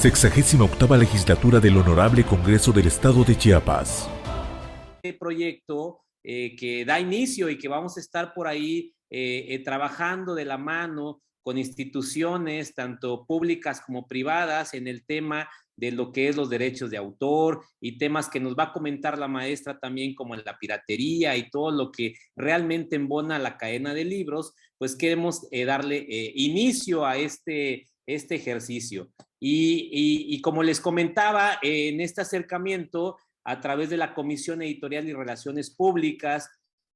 68ª legislatura del Honorable Congreso del Estado de Chiapas. Este proyecto que da inicio y que vamos a estar por ahí trabajando de la mano con instituciones tanto públicas como privadas en el tema de lo que es los derechos de autor y temas que nos va a comentar la maestra también como en la piratería y todo lo que realmente embona la cadena de libros, pues queremos darle inicio a este ejercicio. Y como les comentaba, en este acercamiento a través de la Comisión Editorial y Relaciones Públicas,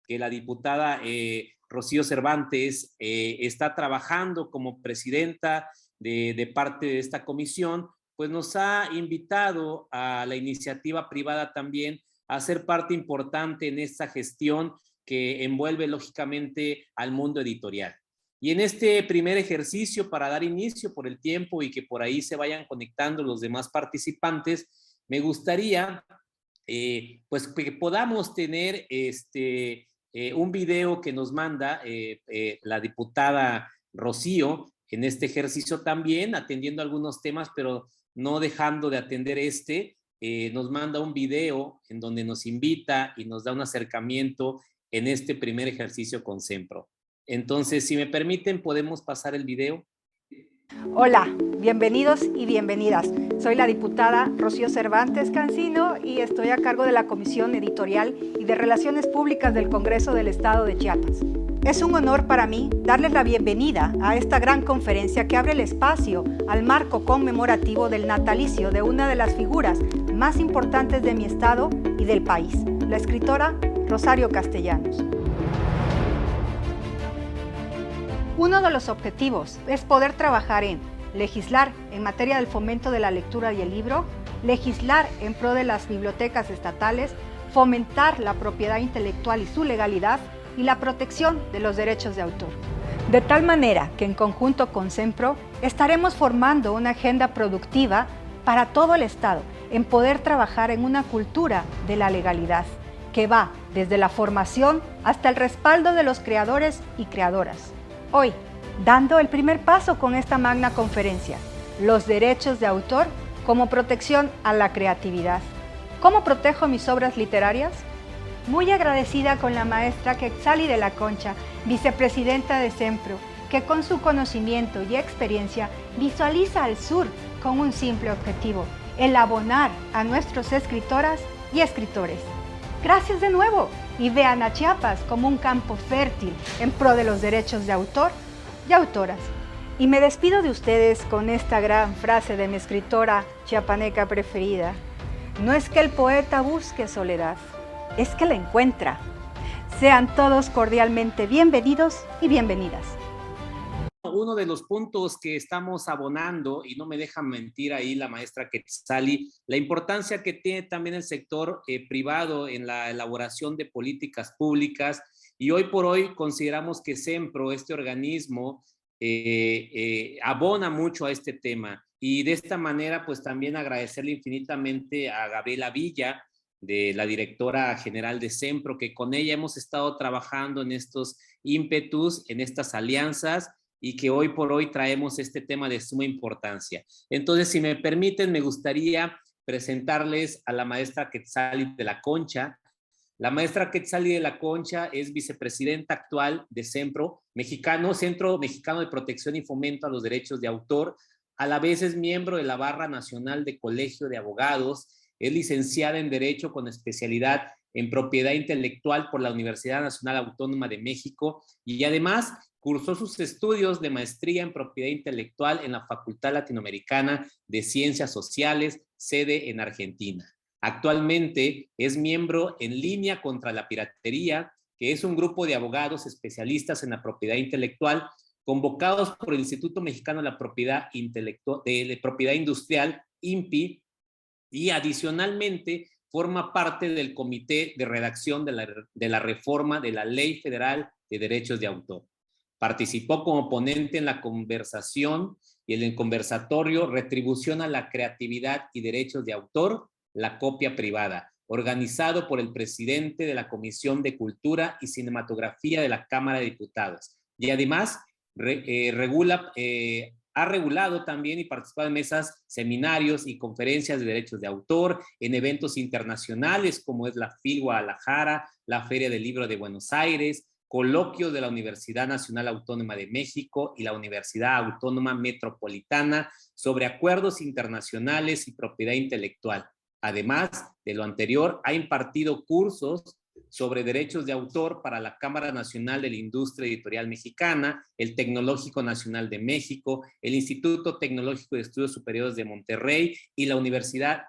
que la diputada Rocío Cervantes está trabajando como presidenta de parte de esta comisión, pues nos ha invitado a la iniciativa privada también a ser parte importante en esta gestión que envuelve lógicamente al mundo editorial. Y en este primer ejercicio, para dar inicio por el tiempo y que por ahí se vayan conectando los demás participantes, me gustaría pues que podamos tener un video que nos manda la diputada Rocío en este ejercicio también, atendiendo algunos temas, pero no dejando de atender nos manda un video en donde nos invita y nos da un acercamiento en este primer ejercicio con Sempro. Entonces, si me permiten, podemos pasar el video. Hola, bienvenidos y bienvenidas. Soy la diputada Rocío Cervantes Cancino y estoy a cargo de la Comisión Editorial y de Relaciones Públicas del Congreso del Estado de Chiapas. Es un honor para mí darles la bienvenida a esta gran conferencia que abre el espacio al marco conmemorativo del natalicio de una de las figuras más importantes de mi estado y del país, la escritora Rosario Castellanos. Uno de los objetivos es poder trabajar en legislar en materia del fomento de la lectura y el libro, legislar en pro de las bibliotecas estatales, fomentar la propiedad intelectual y su legalidad y la protección de los derechos de autor. De tal manera que en conjunto con Sempro estaremos formando una agenda productiva para todo el Estado en poder trabajar en una cultura de la legalidad que va desde la formación hasta el respaldo de los creadores y creadoras. Hoy, dando el primer paso con esta magna conferencia, los derechos de autor como protección a la creatividad. ¿Cómo protejo mis obras literarias? Muy agradecida con la maestra Quetzali de la Concha, vicepresidenta de Sempro, que con su conocimiento y experiencia visualiza al sur con un simple objetivo, el abonar a nuestras escritoras y escritores. Gracias de nuevo y vean a Chiapas como un campo fértil en pro de los derechos de autor y autoras. Y me despido de ustedes con esta gran frase de mi escritora chiapaneca preferida. No es que el poeta busque soledad, es que la encuentra. Sean todos cordialmente bienvenidos y bienvenidas. Uno de los puntos que estamos abonando, y no me deja mentir ahí la maestra Quetzali, la importancia que tiene también el sector privado en la elaboración de políticas públicas, y hoy por hoy consideramos que Sempro, este organismo, abona mucho a este tema, y de esta manera pues también agradecerle infinitamente a Gabriela Villa, de la directora general de Sempro, que con ella hemos estado trabajando en estos ímpetus, en estas alianzas, y que hoy por hoy traemos este tema de suma importancia. Entonces, si me permiten, me gustaría presentarles a la maestra Quetzali de la Concha. La maestra Quetzali de la Concha es vicepresidenta actual de Sempro, Centro Mexicano de Protección y Fomento a los Derechos de Autor. A la vez es miembro de la Barra Nacional de Colegio de Abogados. Es licenciada en Derecho con especialidad en Propiedad Intelectual por la Universidad Nacional Autónoma de México y además cursó sus estudios de maestría en Propiedad Intelectual en la Facultad Latinoamericana de Ciencias Sociales, sede en Argentina. Actualmente es miembro en Línea contra la Piratería, que es un grupo de abogados especialistas en la propiedad intelectual convocados por el Instituto Mexicano de la Propiedad de Propiedad Industrial, INPI, y adicionalmente forma parte del comité de redacción de la reforma de la Ley Federal de Derechos de Autor. Participó como ponente en la conversación y en el conversatorio Retribución a la Creatividad y Derechos de Autor, la copia privada, organizado por el presidente de la Comisión de Cultura y Cinematografía de la Cámara de Diputados. Y además ha regulado también y participado en mesas, seminarios y conferencias de derechos de autor, en eventos internacionales como es la FIL Guadalajara, la Feria del Libro de Buenos Aires, coloquios de la Universidad Nacional Autónoma de México y la Universidad Autónoma Metropolitana sobre acuerdos internacionales y propiedad intelectual. Además de lo anterior, ha impartido cursos sobre derechos de autor para la Cámara Nacional de la Industria Editorial Mexicana, el Tecnológico Nacional de México, el Instituto Tecnológico de Estudios Superiores de Monterrey y la Universidad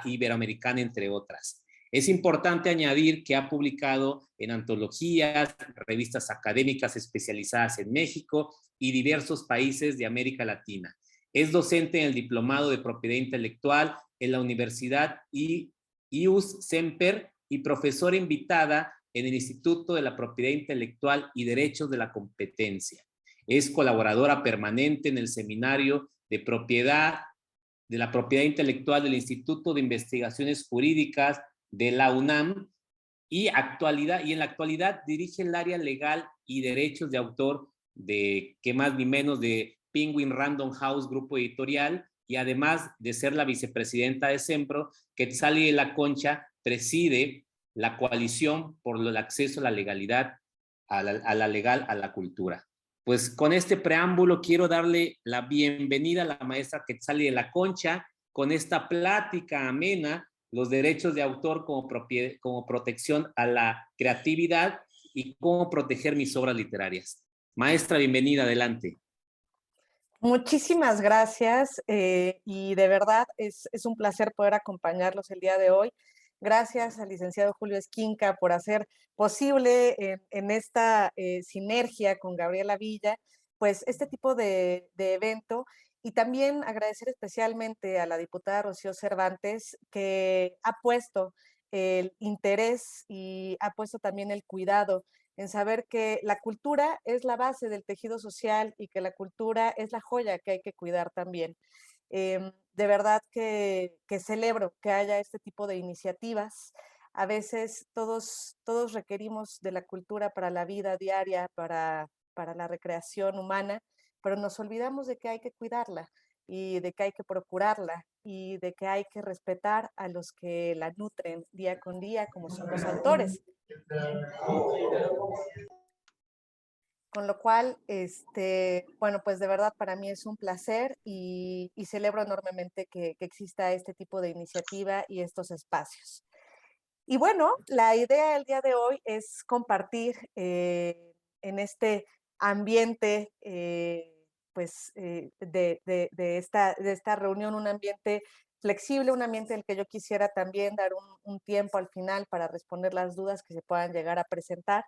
Iberoamericana, entre otras. Es importante añadir que ha publicado en antologías, revistas académicas especializadas en México y diversos países de América Latina. Es docente en el Diplomado de Propiedad Intelectual en la Universidad IUS Semper y profesora invitada en el Instituto de la Propiedad Intelectual y Derechos de la Competencia. Es colaboradora permanente en el Seminario de la Propiedad Intelectual del Instituto de Investigaciones Jurídicas de la UNAM y en la actualidad dirige el área legal y derechos de autor de, que más ni menos, de Penguin Random House Grupo Editorial, y además de ser la vicepresidenta de Sempro, Quetzali de la Concha preside la coalición por el acceso a la legalidad, a la cultura. Pues con este preámbulo quiero darle la bienvenida a la maestra Quetzali de la Concha con esta plática amena, los derechos de autor como protección a la creatividad y cómo proteger mis obras literarias. Maestra, bienvenida, adelante. Muchísimas gracias y de verdad es un placer poder acompañarlos el día de hoy. Gracias al licenciado Julio Esquinca por hacer posible en esta sinergia con Gabriela Villa, pues este tipo de evento. Y también agradecer especialmente a la diputada Rocío Cervantes, que ha puesto el interés y ha puesto también el cuidado en saber que la cultura es la base del tejido social y que la cultura es la joya que hay que cuidar también. De verdad que celebro que haya este tipo de iniciativas. A veces todos requerimos de la cultura para la vida diaria, para la recreación humana, pero nos olvidamos de que hay que cuidarla y de que hay que procurarla y de que hay que respetar a los que la nutren día con día, como son los autores. Con lo cual, bueno, pues de verdad para mí es un placer y celebro enormemente que exista este tipo de iniciativa y estos espacios. Y bueno, la idea del día de hoy es compartir en este ambiente de esta reunión, un ambiente flexible, un ambiente en el que yo quisiera también dar un tiempo al final para responder las dudas que se puedan llegar a presentar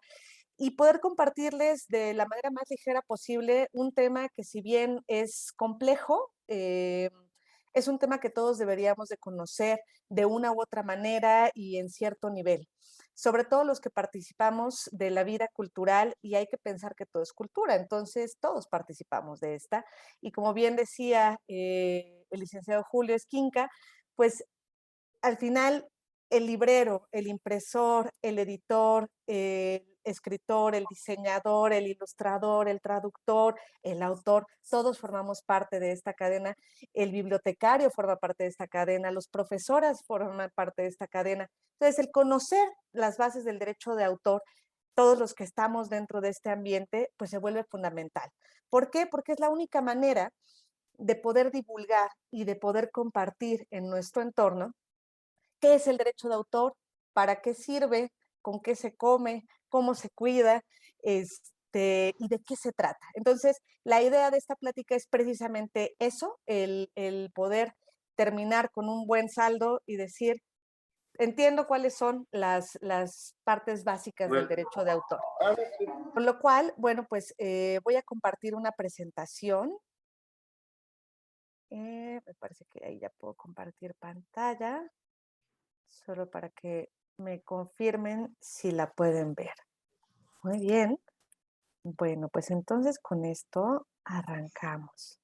y poder compartirles de la manera más ligera posible un tema que, si bien es complejo, es un tema que todos deberíamos de conocer de una u otra manera y en cierto nivel. Sobre todo los que participamos de la vida cultural, y hay que pensar que todo es cultura, entonces todos participamos de esta. Y como bien decía el licenciado Julio Esquinca, pues al final el librero, el impresor, el editor, el escritor, el diseñador, el ilustrador, el traductor, el autor, todos formamos parte de esta cadena. El bibliotecario forma parte de esta cadena, los profesores forman parte de esta cadena. Entonces, el conocer las bases del derecho de autor, todos los que estamos dentro de este ambiente, pues se vuelve fundamental. ¿Por qué? Porque es la única manera de poder divulgar y de poder compartir en nuestro entorno qué es el derecho de autor, para qué sirve, con qué se come, cómo se cuida, y de qué se trata. Entonces, la idea de esta plática es precisamente eso, el poder terminar con un buen saldo y decir, entiendo cuáles son las partes básicas del derecho de autor. Con lo cual, bueno, pues voy a compartir una presentación. Me parece que ahí ya puedo compartir pantalla. Solo para que me confirmen si la pueden ver. Muy bien. Bueno, pues entonces con esto arrancamos.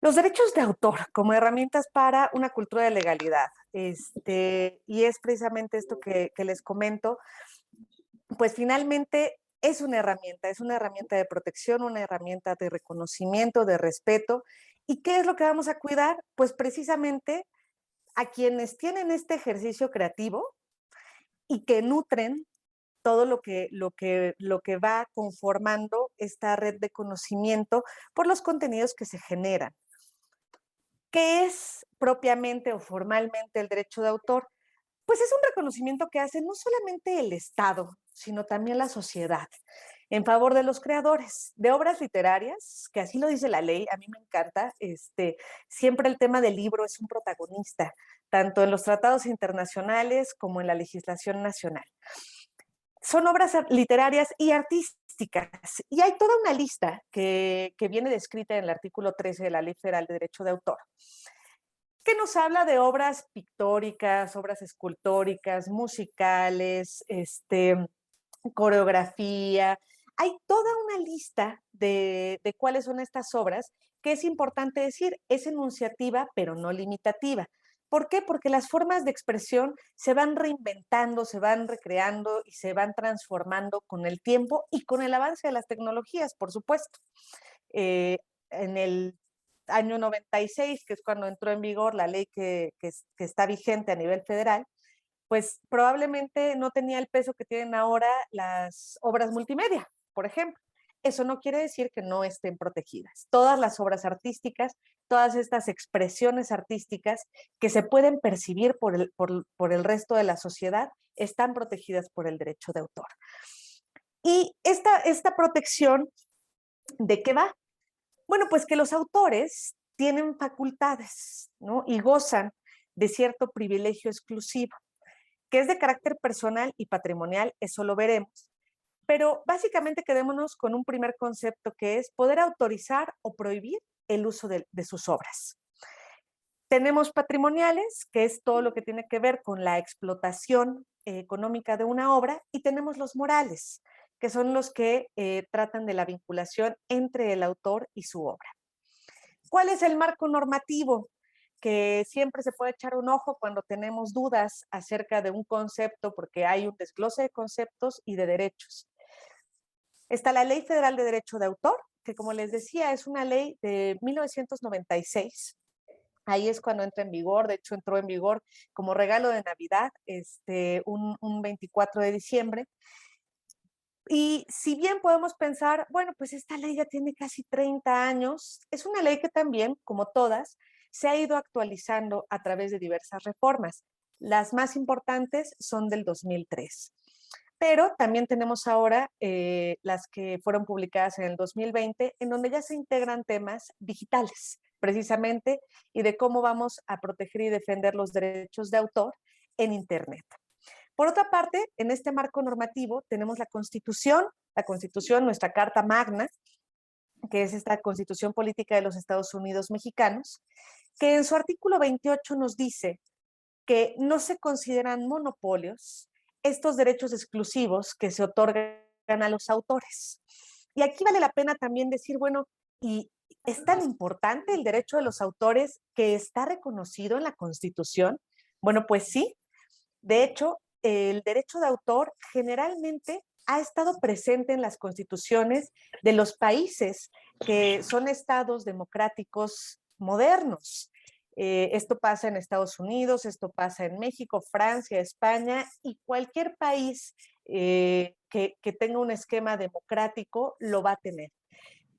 Los derechos de autor como herramientas para una cultura de legalidad. Y es precisamente esto que les comento. Pues finalmente es una herramienta de protección, una herramienta de reconocimiento, de respeto. ¿Y qué es lo que vamos a cuidar? Pues precisamente a quienes tienen este ejercicio creativo y que nutren todo lo que va conformando esta red de conocimiento por los contenidos que se generan. ¿Qué es propiamente o formalmente el derecho de autor? Pues es un reconocimiento que hace no solamente el Estado, sino también la sociedad, en favor de los creadores de obras literarias, que así lo dice la ley. A mí me encanta, siempre el tema del libro es un protagonista, tanto en los tratados internacionales como en la legislación nacional. Son obras literarias y artísticas, y hay toda una lista que viene descrita en el artículo 13 de la Ley Federal de Derecho de Autor, que nos habla de obras pictóricas, obras escultóricas, musicales, coreografía. Hay toda una lista de cuáles son estas obras, que es importante decir, es enunciativa, pero no limitativa. ¿Por qué? Porque las formas de expresión se van reinventando, se van recreando y se van transformando con el tiempo y con el avance de las tecnologías, por supuesto. En el año 96, que es cuando entró en vigor la ley que está vigente a nivel federal, pues probablemente no tenía el peso que tienen ahora las obras multimedia, por ejemplo. Eso no quiere decir que no estén protegidas. Todas las obras artísticas, todas estas expresiones artísticas que se pueden percibir por el resto de la sociedad, están protegidas por el derecho de autor. Y esta protección, ¿de qué va? Bueno, pues que los autores tienen facultades, ¿no? Y gozan de cierto privilegio exclusivo, que es de carácter personal y patrimonial, eso lo veremos. Pero básicamente quedémonos con un primer concepto, que es poder autorizar o prohibir el uso de sus obras. Tenemos patrimoniales, que es todo lo que tiene que ver con la explotación económica de una obra, y tenemos los morales, que son los que tratan de la vinculación entre el autor y su obra. ¿Cuál es el marco normativo? Que siempre se puede echar un ojo cuando tenemos dudas acerca de un concepto, porque hay un desglose de conceptos y de derechos. Está la Ley Federal de Derecho de Autor, que como les decía, es una ley de 1996. Ahí es cuando entra en vigor. De hecho entró en vigor como regalo de Navidad, un 24 de diciembre. Y si bien podemos pensar, bueno, pues esta ley ya tiene casi 30 años, es una ley que también, como todas, se ha ido actualizando a través de diversas reformas. Las más importantes son del 2003. Pero también tenemos ahora las que fueron publicadas en el 2020, en donde ya se integran temas digitales, precisamente, y de cómo vamos a proteger y defender los derechos de autor en Internet. Por otra parte, en este marco normativo tenemos la Constitución, nuestra Carta Magna, que es esta Constitución Política de los Estados Unidos Mexicanos, que en su artículo 28 nos dice que no se consideran monopolios estos derechos exclusivos que se otorgan a los autores. Y aquí vale la pena también decir, bueno, ¿y es tan importante el derecho de los autores que está reconocido en la Constitución? Bueno, pues sí. De hecho, el derecho de autor generalmente ha estado presente en las constituciones de los países que son estados democráticos modernos. Esto pasa en Estados Unidos, esto pasa en México, Francia, España, y cualquier país que tenga un esquema democrático lo va a tener.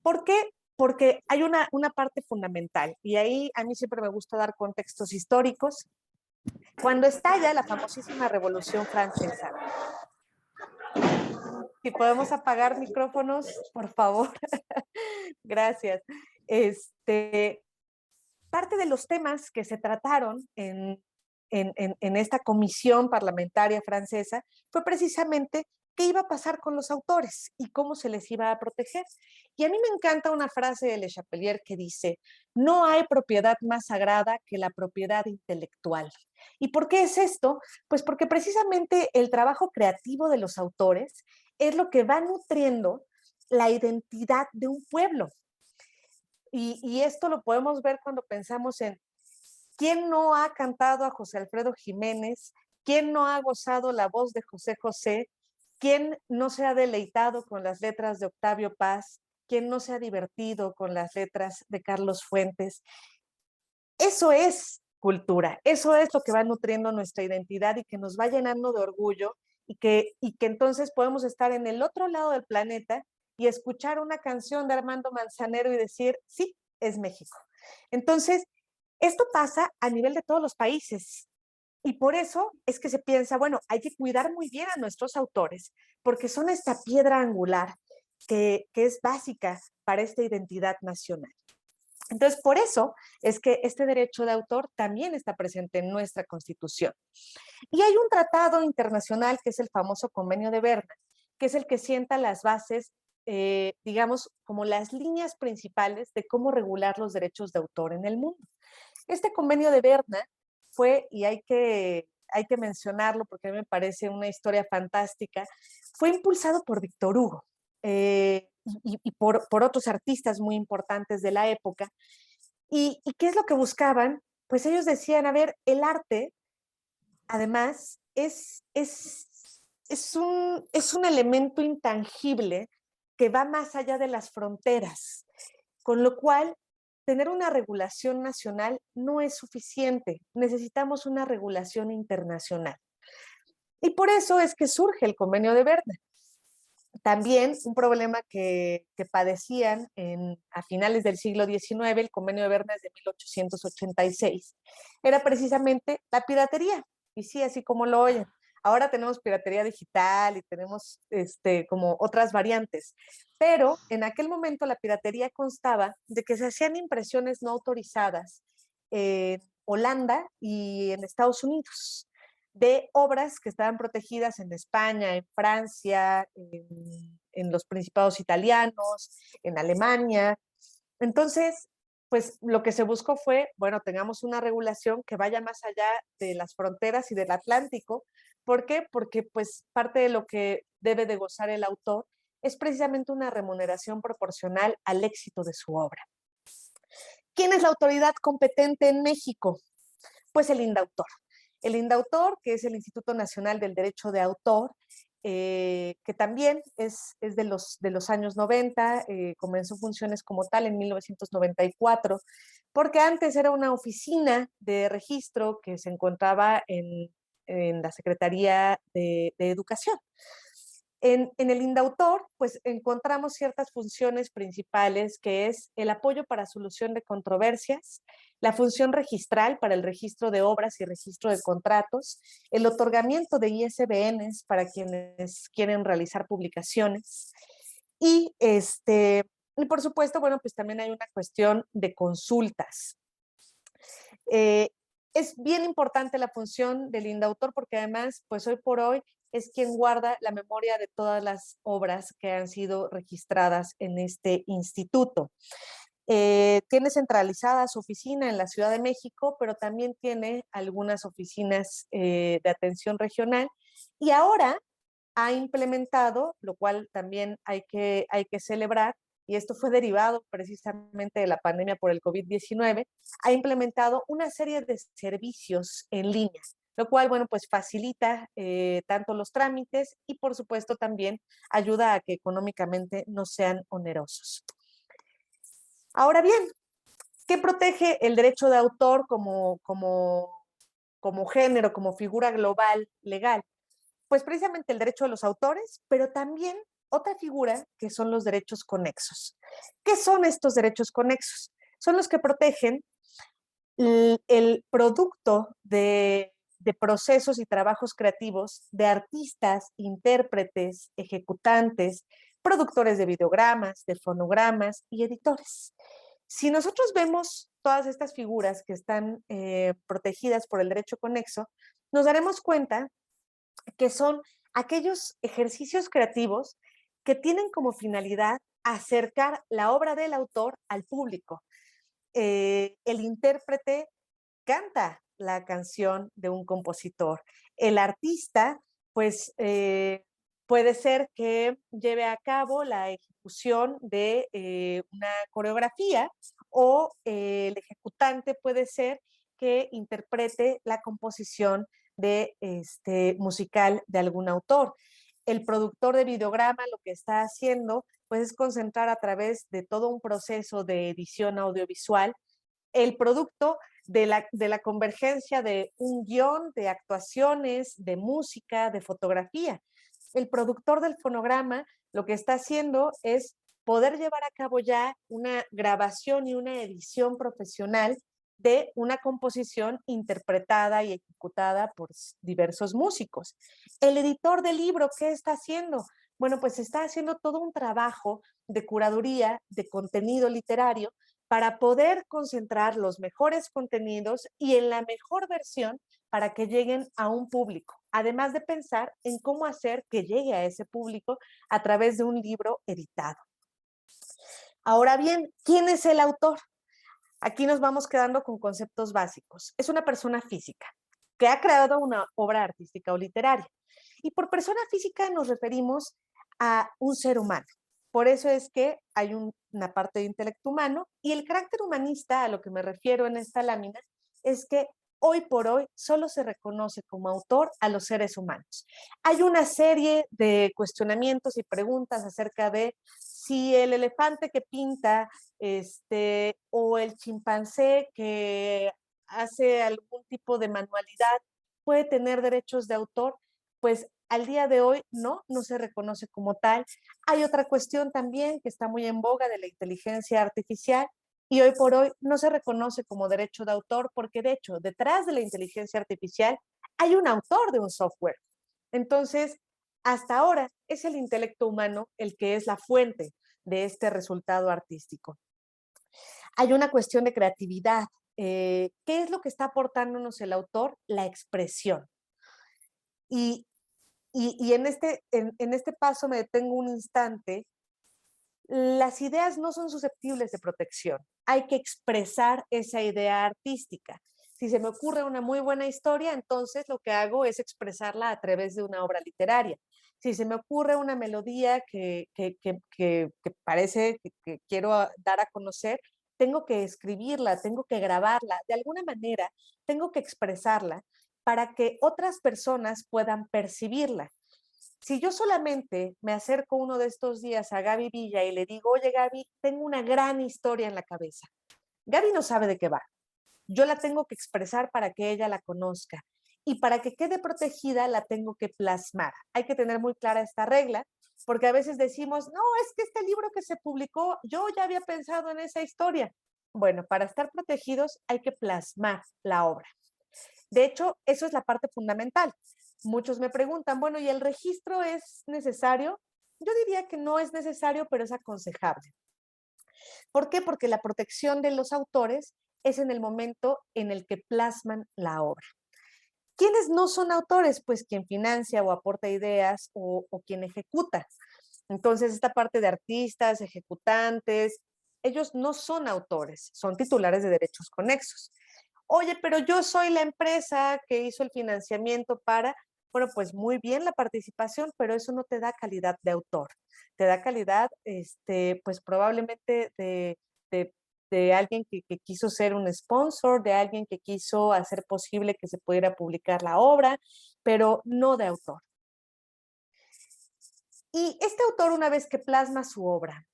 ¿Por qué? Porque hay una parte fundamental, y ahí a mí siempre me gusta dar contextos históricos. Cuando estalla la famosísima Revolución Francesa, si podemos apagar micrófonos, por favor. Gracias. Parte de los temas que se trataron en esta comisión parlamentaria francesa fue precisamente qué iba a pasar con los autores y cómo se les iba a proteger. Y a mí me encanta una frase de Le Chapelier que dice: no hay propiedad más sagrada que la propiedad intelectual. ¿Y por qué es esto? Pues porque precisamente el trabajo creativo de los autores es lo que va nutriendo la identidad de un pueblo. Y esto lo podemos ver cuando pensamos en quién no ha cantado a José Alfredo Jiménez, quién no ha gozado la voz de José José, ¿Quién no se ha deleitado con las letras de Octavio Paz? ¿Quién no se ha divertido con las letras de Carlos Fuentes? Eso es cultura, eso es lo que va nutriendo nuestra identidad y que nos va llenando de orgullo y que entonces podemos estar en el otro lado del planeta y escuchar una canción de Armando Manzanero y decir, sí, es México. Entonces, esto pasa a nivel de todos los países. Y por eso es que se piensa, bueno, hay que cuidar muy bien a nuestros autores, porque son esta piedra angular que es básica para esta identidad nacional. Entonces, por eso es que este derecho de autor también está presente en nuestra Constitución. Y hay un tratado internacional que es el famoso Convenio de Berna, que es el que sienta las bases, digamos, como las líneas principales de cómo regular los derechos de autor en el mundo. Este Convenio de Berna fue, y hay que mencionarlo porque a mí me parece una historia fantástica, fue impulsado por Víctor Hugo y por otros artistas muy importantes de la época. ¿Y qué es lo que buscaban? Pues ellos decían, a ver, el arte, además, es un elemento intangible que va más allá de las fronteras, con lo cual tener una regulación nacional no es suficiente, necesitamos una regulación internacional. Y por eso es que surge el Convenio de Berna. También un problema que padecían a finales del siglo XIX, el Convenio de Berna es de 1886, era precisamente la piratería. Y sí, así como lo oyen. Ahora tenemos piratería digital y tenemos como otras variantes. Pero en aquel momento la piratería constaba de que se hacían impresiones no autorizadas en Holanda y en Estados Unidos de obras que estaban protegidas en España, en Francia, en los principados italianos, en Alemania. Entonces, pues lo que se buscó fue, bueno, tengamos una regulación que vaya más allá de las fronteras y del Atlántico. ¿Por qué? Porque pues parte de lo que debe de gozar el autor es precisamente una remuneración proporcional al éxito de su obra. ¿Quién es la autoridad competente en México? Pues el INDAUTOR. El INDAUTOR, que es el Instituto Nacional del Derecho de Autor, que también es de los años 90, comenzó funciones como tal en 1994, porque antes era una oficina de registro que se encontraba en la Secretaría de Educación. En el INDAUTOR, pues encontramos ciertas funciones principales, que es el apoyo para solución de controversias, la función registral para el registro de obras y registro de contratos, el otorgamiento de ISBNs para quienes quieren realizar publicaciones y por supuesto, bueno, pues también hay una cuestión de consultas. Es bien importante la función del INDAUTOR porque además, pues hoy por hoy, es quien guarda la memoria de todas las obras que han sido registradas en este instituto. Tiene centralizada su oficina en la Ciudad de México, pero también tiene algunas oficinas de atención regional y ahora ha implementado, lo cual también hay que celebrar, y esto fue derivado precisamente de la pandemia por el COVID-19, ha implementado una serie de servicios en línea, lo cual, bueno, pues facilita tanto los trámites y por supuesto también ayuda a que económicamente no sean onerosos. Ahora bien, ¿qué protege el derecho de autor como género, como figura global legal? Pues precisamente el derecho de los autores, pero también otra figura que son los derechos conexos. ¿Qué son estos derechos conexos? Son los que protegen el producto de procesos y trabajos creativos de artistas, intérpretes, ejecutantes, productores de videogramas, de fonogramas y editores. Si nosotros vemos todas estas figuras que están protegidas por el derecho conexo, nos daremos cuenta que son aquellos ejercicios creativos que tienen como finalidad acercar la obra del autor al público. El intérprete canta la canción de un compositor. El artista, pues, puede ser que lleve a cabo la ejecución de una coreografía o el ejecutante puede ser que interprete la composición de musical de algún autor. El productor de videograma lo que está haciendo pues es concentrar a través de todo un proceso de edición audiovisual el producto de la convergencia de un guión, de actuaciones, de música, de fotografía. El productor del fonograma lo que está haciendo es poder llevar a cabo ya una grabación y una edición profesional de una composición interpretada y ejecutada por diversos músicos. El editor del libro, ¿qué está haciendo? Bueno, pues está haciendo todo un trabajo de curaduría, de contenido literario, para poder concentrar los mejores contenidos y en la mejor versión para que lleguen a un público, además de pensar en cómo hacer que llegue a ese público a través de un libro editado. Ahora bien, ¿quién es el autor? Aquí nos vamos quedando con conceptos básicos. Es una persona física que ha creado una obra artística o literaria. Y por persona física nos referimos a un ser humano. Por eso es que hay una parte de intelecto humano y el carácter humanista a lo que me refiero en esta lámina es que hoy por hoy solo se reconoce como autor a los seres humanos. Hay una serie de cuestionamientos y preguntas acerca de si el elefante que pinta o el chimpancé que hace algún tipo de manualidad puede tener derechos de autor, pues al día de hoy no se reconoce como tal. Hay otra cuestión también que está muy en boga de la inteligencia artificial y hoy por hoy no se reconoce como derecho de autor porque de hecho detrás de la inteligencia artificial hay un autor de un software. Entonces, hasta ahora es el intelecto humano el que es la fuente de este resultado artístico. Hay una cuestión de creatividad. ¿Qué es lo que está aportándonos el autor? La expresión. Y en este paso me detengo un instante. Las ideas no son susceptibles de protección. Hay que expresar esa idea artística. Si se me ocurre una muy buena historia, entonces lo que hago es expresarla a través de una obra literaria. Si se me ocurre una melodía que parece que quiero dar a conocer, tengo que escribirla, tengo que grabarla, de alguna manera tengo que expresarla para que otras personas puedan percibirla. Si yo solamente me acerco uno de estos días a Gaby Villa y le digo, oye Gaby, tengo una gran historia en la cabeza. Gaby no sabe de qué va. Yo la tengo que expresar para que ella la conozca. Y para que quede protegida la tengo que plasmar. Hay que tener muy clara esta regla, porque a veces decimos, no, es que este libro que se publicó, yo ya había pensado en esa historia. Bueno, para estar protegidos hay que plasmar la obra. De hecho, eso es la parte fundamental. Muchos me preguntan, bueno, ¿y el registro es necesario? Yo diría que no es necesario, pero es aconsejable. ¿Por qué? Porque la protección de los autores es en el momento en el que plasman la obra. ¿Quiénes no son autores? Pues quien financia o aporta ideas o quien ejecuta. Entonces, esta parte de artistas, ejecutantes, ellos no son autores, son titulares de derechos conexos. Oye, pero yo soy la empresa que hizo el financiamiento para, bueno, pues muy bien la participación, pero eso no te da calidad de autor. Te da calidad, pues probablemente de alguien que quiso ser un sponsor, de alguien que quiso hacer posible que se pudiera publicar la obra, pero no de autor. Y este autor, una vez que plasma su obra,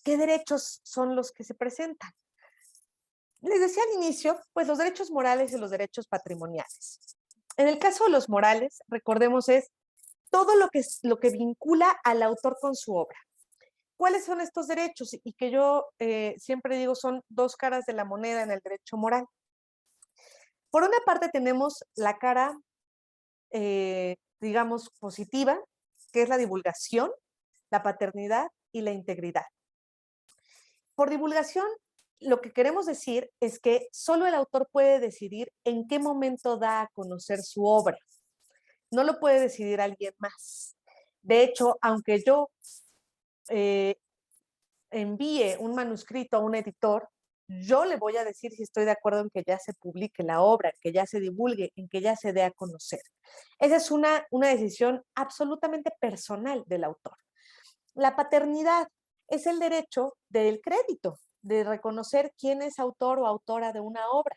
¿qué derechos son los que se presentan? Les decía al inicio, pues los derechos morales y los derechos patrimoniales. En el caso de los morales, recordemos, es todo lo que vincula al autor con su obra. ¿Cuáles son estos derechos? Y que yo siempre digo son dos caras de la moneda en el derecho moral. Por una parte tenemos la cara, digamos, positiva, que es la divulgación, la paternidad y la integridad. Por divulgación, lo que queremos decir es que solo el autor puede decidir en qué momento da a conocer su obra. No lo puede decidir alguien más. De hecho, aunque yo envíe un manuscrito a un editor, yo le voy a decir si estoy de acuerdo en que ya se publique la obra, en que ya se divulgue, en que ya se dé a conocer. Esa es una decisión absolutamente personal del autor. La paternidad es el derecho del crédito, de reconocer quién es autor o autora de una obra.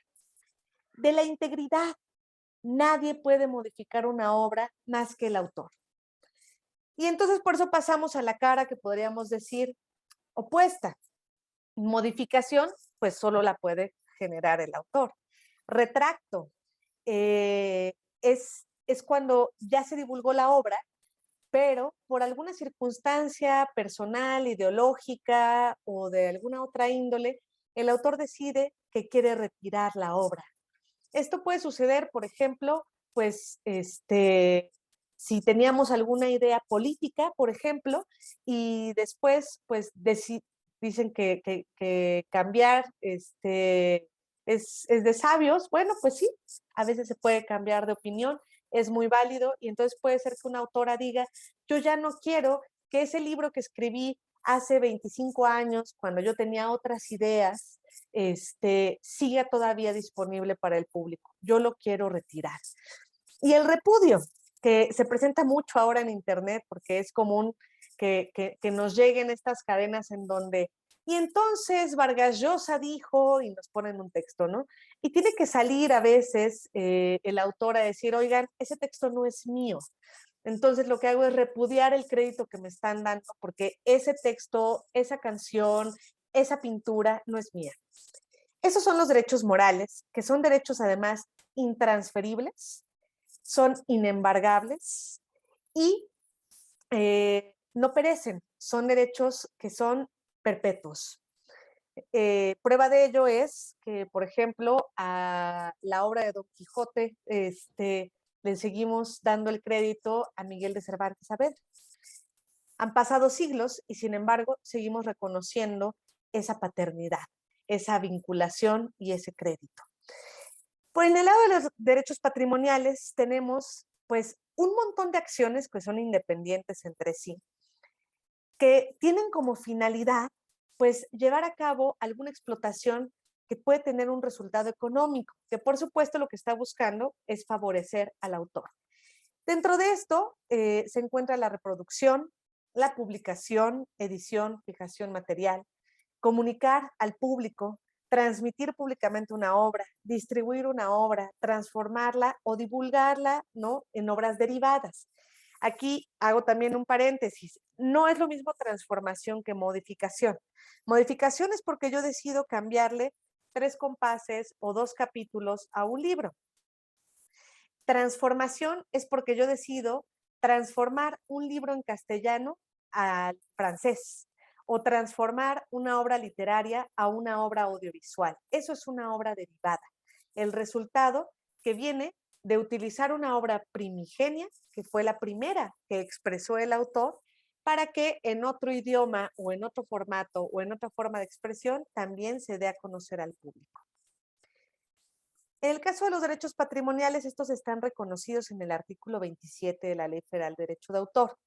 De la integridad, nadie puede modificar una obra más que el autor. Y entonces por eso pasamos a la cara que podríamos decir opuesta. Modificación, pues solo la puede generar el autor. Retracto es cuando ya se divulgó la obra, pero por alguna circunstancia personal, ideológica o de alguna otra índole, el autor decide que quiere retirar la obra. Esto puede suceder, por ejemplo, pues, si teníamos alguna idea política, por ejemplo, y después, pues, dicen que cambiar es de sabios. Bueno, pues sí, a veces se puede cambiar de opinión, es muy válido, y entonces puede ser que una autora diga, yo ya no quiero que ese libro que escribí hace 25 años, cuando yo tenía otras ideas, siga todavía disponible para el público. Yo lo quiero retirar. Y el repudio, que se presenta mucho ahora en Internet, porque es común que nos lleguen estas cadenas en donde, y entonces Vargas Llosa dijo, y nos ponen un texto, ¿no? Y tiene que salir a veces el autor a decir, oigan, ese texto no es mío. Entonces lo que hago es repudiar el crédito que me están dando, porque ese texto, esa canción, esa pintura no es mía. Esos son los derechos morales, que son derechos además intransferibles, son inembargables y no perecen, son derechos que son perpetuos. Prueba de ello es que, por ejemplo, a la obra de Don Quijote le seguimos dando el crédito a Miguel de Cervantes Saavedra. Han pasado siglos y, sin embargo, seguimos reconociendo esa paternidad, esa vinculación y ese crédito. Por el lado de los derechos patrimoniales tenemos pues un montón de acciones que son independientes entre sí, que tienen como finalidad pues llevar a cabo alguna explotación que puede tener un resultado económico, que por supuesto lo que está buscando es favorecer al autor. Dentro de esto se encuentra la reproducción, la publicación, edición, fijación material, comunicar al público, transmitir públicamente una obra, distribuir una obra, transformarla o divulgarla, ¿no?, en obras derivadas. Aquí hago también un paréntesis. No es lo mismo transformación que modificación. Modificación es porque yo decido cambiarle 3 compases o 2 capítulos a un libro. Transformación es porque yo decido transformar un libro en castellano al francés o transformar una obra literaria a una obra audiovisual. Eso es una obra derivada. El resultado que viene de utilizar una obra primigenia, que fue la primera que expresó el autor, para que en otro idioma o en otro formato o en otra forma de expresión también se dé a conocer al público. En el caso de los derechos patrimoniales, estos están reconocidos en el artículo 27 de la Ley Federal de Derecho de Autor.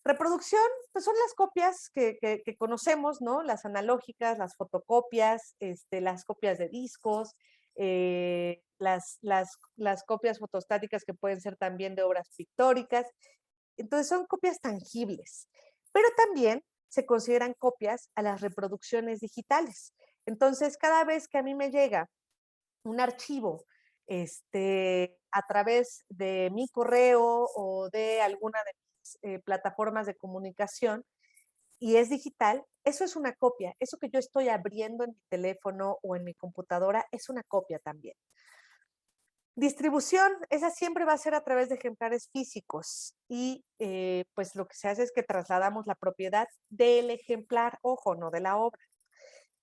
Reproducción, pues son las copias que conocemos, ¿no? Las analógicas, las fotocopias, las copias de discos, las copias fotostáticas que pueden ser también de obras pictóricas. Entonces son copias tangibles, pero también se consideran copias a las reproducciones digitales. Entonces, cada vez que a mí me llega un archivo a través de mi correo o de alguna de mis plataformas de comunicación y es digital, eso es una copia. Eso que yo estoy abriendo en mi teléfono o en mi computadora es una copia también. Distribución, esa siempre va a ser a través de ejemplares físicos y pues lo que se hace es que trasladamos la propiedad del ejemplar, ojo, no de la obra.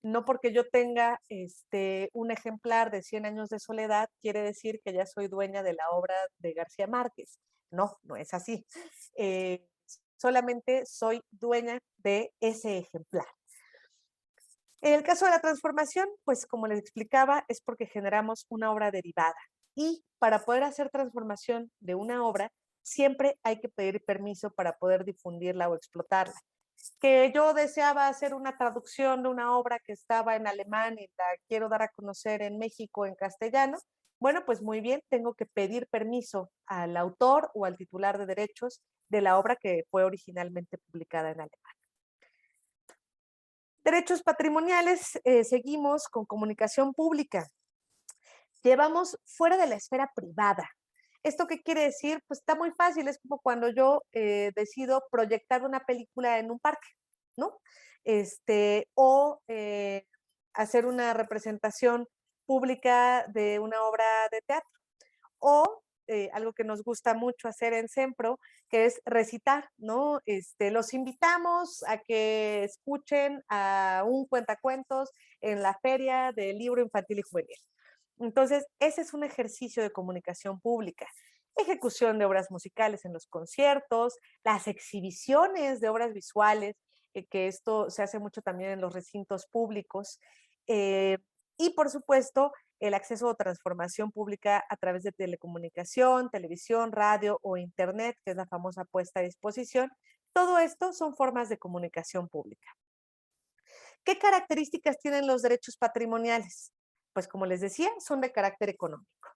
No porque yo tenga un ejemplar de 100 años de soledad, quiere decir que ya soy dueña de la obra de García Márquez. No, no es así. Solamente soy dueña de ese ejemplar. En el caso de la transformación, pues como les explicaba, es porque generamos una obra derivada. Y para poder hacer transformación de una obra, siempre hay que pedir permiso para poder difundirla o explotarla. Que yo deseaba hacer una traducción de una obra que estaba en alemán y la quiero dar a conocer en México en castellano, bueno, pues muy bien, tengo que pedir permiso al autor o al titular de derechos de la obra que fue originalmente publicada en alemán. Derechos patrimoniales, seguimos con comunicación pública. Llevamos fuera de la esfera privada. ¿Esto qué quiere decir? Pues está muy fácil, es como cuando yo decido proyectar una película en un parque, ¿no? O hacer una representación pública de una obra de teatro. O algo que nos gusta mucho hacer en Sempro, que es recitar, ¿no? Los invitamos a que escuchen a un cuentacuentos en la Feria del Libro Infantil y Juvenil. Entonces, ese es un ejercicio de comunicación pública. Ejecución de obras musicales en los conciertos, las exhibiciones de obras visuales, que esto se hace mucho también en los recintos públicos. Y, por supuesto, el acceso o transformación pública a través de telecomunicación, televisión, radio o internet, que es la famosa puesta a disposición. Todo esto son formas de comunicación pública. ¿Qué características tienen los derechos patrimoniales? Pues como les decía, son de carácter económico.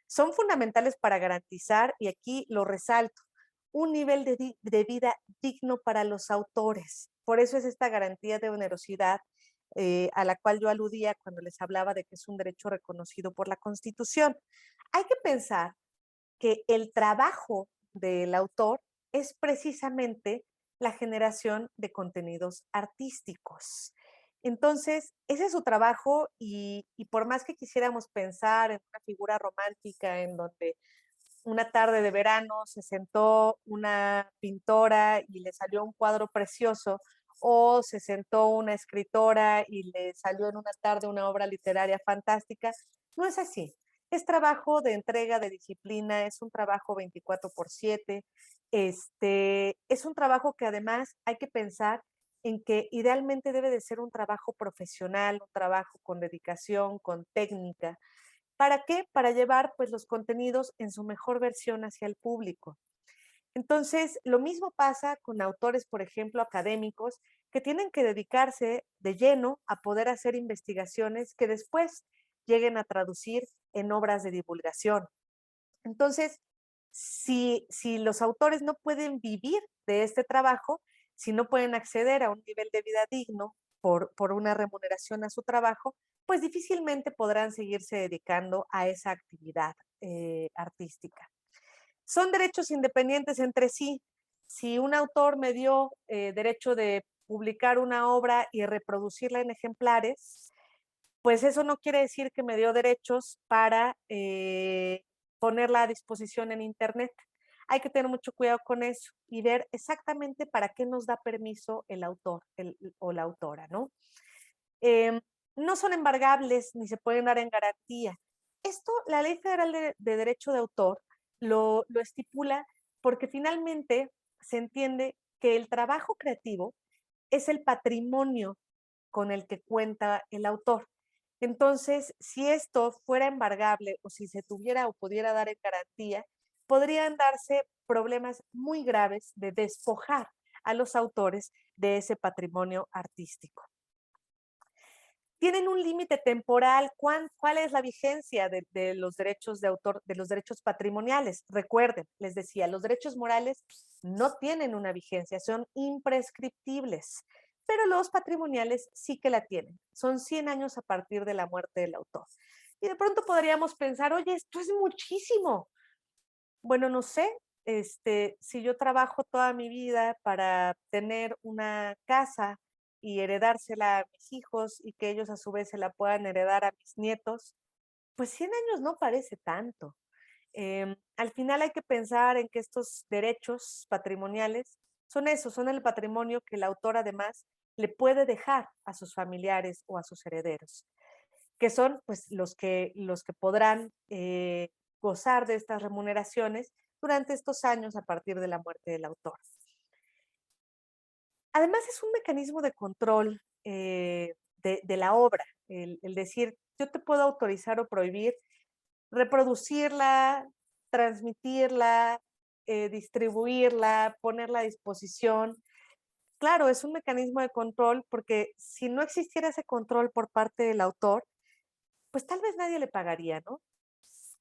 Son fundamentales para garantizar, y aquí lo resalto, un nivel de vida digno para los autores. Por eso es esta garantía de onerosidad a la cual yo aludía cuando les hablaba de que es un derecho reconocido por la Constitución. Hay que pensar que el trabajo del autor es precisamente la generación de contenidos artísticos. Entonces, ese es su trabajo y por más que quisiéramos pensar en una figura romántica en donde una tarde de verano se sentó una pintora y le salió un cuadro precioso, o se sentó una escritora y le salió en una tarde una obra literaria fantástica, no es así. Es trabajo de entrega, de disciplina, es un trabajo 24/7, es un trabajo que además hay que pensar en que idealmente debe de ser un trabajo profesional, un trabajo con dedicación, con técnica. ¿Para qué? Para llevar pues los contenidos en su mejor versión hacia el público. Entonces, lo mismo pasa con autores, por ejemplo, académicos, que tienen que dedicarse de lleno a poder hacer investigaciones que después lleguen a traducir en obras de divulgación. Entonces, si los autores no pueden vivir de este trabajo, si no pueden acceder a un nivel de vida digno por una remuneración a su trabajo, pues difícilmente podrán seguirse dedicando a esa actividad artística. Son derechos independientes entre sí. Si un autor me dio derecho de publicar una obra y reproducirla en ejemplares, pues eso no quiere decir que me dio derechos para ponerla a disposición en Internet. Hay que tener mucho cuidado con eso y ver exactamente para qué nos da permiso el autor o la autora, ¿no? No son embargables ni se pueden dar en garantía. Esto, la Ley Federal de Derecho de Autor lo estipula porque finalmente se entiende que el trabajo creativo es el patrimonio con el que cuenta el autor. Entonces, si esto fuera embargable o si se tuviera o pudiera dar en garantía, podrían darse problemas muy graves de despojar a los autores de ese patrimonio artístico. Tienen un límite temporal. ¿Cuál es la vigencia de los derechos de autor, de los derechos patrimoniales? Recuerden, les decía, los derechos morales no tienen una vigencia, son imprescriptibles, pero los patrimoniales sí que la tienen. Son 100 años a partir de la muerte del autor. Y de pronto podríamos pensar, oye, esto es muchísimo. Bueno, no sé, si yo trabajo toda mi vida para tener una casa y heredársela a mis hijos y que ellos a su vez se la puedan heredar a mis nietos, pues 100 años no parece tanto. Al final hay que pensar en que estos derechos patrimoniales son eso, son el patrimonio que el autor además le puede dejar a sus familiares o a sus herederos, que son pues los que podrán gozar de estas remuneraciones durante estos años a partir de la muerte del autor. Además, es un mecanismo de control de la obra, el decir, yo te puedo autorizar o prohibir reproducirla, transmitirla, distribuirla, ponerla a disposición. Claro, es un mecanismo de control porque si no existiera ese control por parte del autor, pues tal vez nadie le pagaría, ¿no?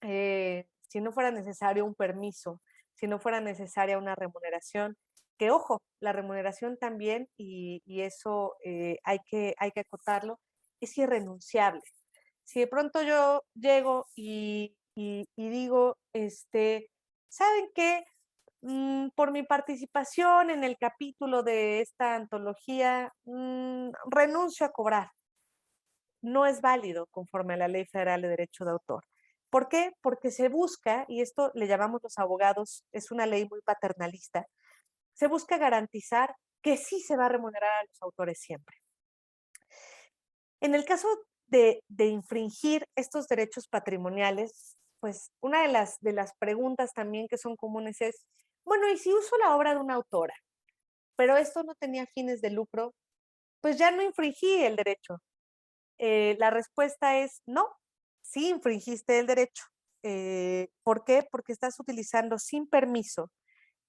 Si no fuera necesario un permiso, si no fuera necesaria una remuneración, que ojo, la remuneración también, y eso hay que acotarlo, es irrenunciable. Si de pronto yo llego y y digo, ¿saben qué? Por mi participación en el capítulo de esta antología, renuncio a cobrar. No es válido conforme a la Ley Federal de Derecho de Autor. ¿Por qué? Porque se busca, y esto le llamamos los abogados, es una ley muy paternalista, se busca garantizar que sí se va a remunerar a los autores siempre. En el caso de infringir estos derechos patrimoniales, pues una de las preguntas también que son comunes es, bueno, ¿y si uso la obra de una autora, pero esto no tenía fines de lucro? Pues ya no infringí el derecho. La respuesta es no, sí infringiste el derecho. ¿Por qué? Porque estás utilizando sin permiso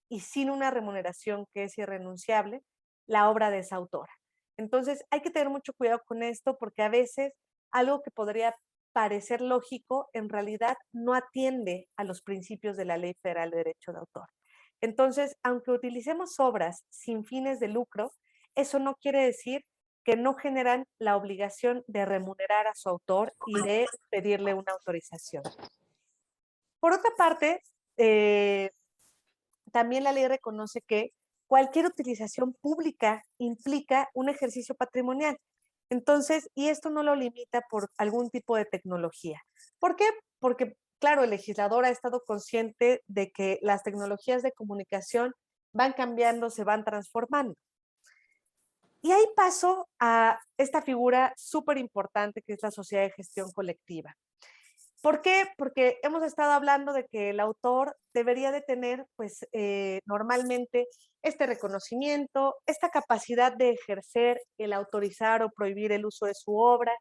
y sin una remuneración que es irrenunciable la obra de esa autora. Entonces hay que tener mucho cuidado con esto porque a veces algo que podría parecer lógico en realidad no atiende a los principios de la Ley Federal de Derecho de Autor. Entonces, aunque utilicemos obras sin fines de lucro, eso no quiere decir que no generan la obligación de remunerar a su autor y de pedirle una autorización. Por otra parte, también la ley reconoce que cualquier utilización pública implica un ejercicio patrimonial. Entonces, y esto no lo limita por algún tipo de tecnología. ¿Por qué? Porque, claro, el legislador ha estado consciente de que las tecnologías de comunicación van cambiando, se van transformando. Y ahí paso a esta figura súper importante que es la sociedad de gestión colectiva. ¿Por qué? Porque hemos estado hablando de que el autor debería de tener, pues, normalmente este reconocimiento, esta capacidad de ejercer el autorizar o prohibir el uso de su obra,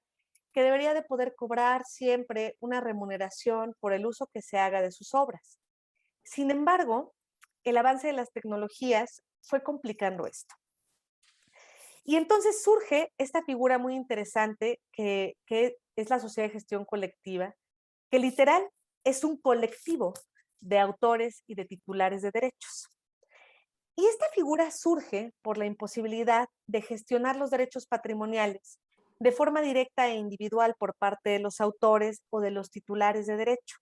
que debería de poder cobrar siempre una remuneración por el uso que se haga de sus obras. Sin embargo, el avance de las tecnologías fue complicando esto. Y entonces surge esta figura muy interesante que es la sociedad de gestión colectiva, que literal es un colectivo de autores y de titulares de derechos. Y esta figura surge por la imposibilidad de gestionar los derechos patrimoniales de forma directa e individual por parte de los autores o de los titulares de derecho.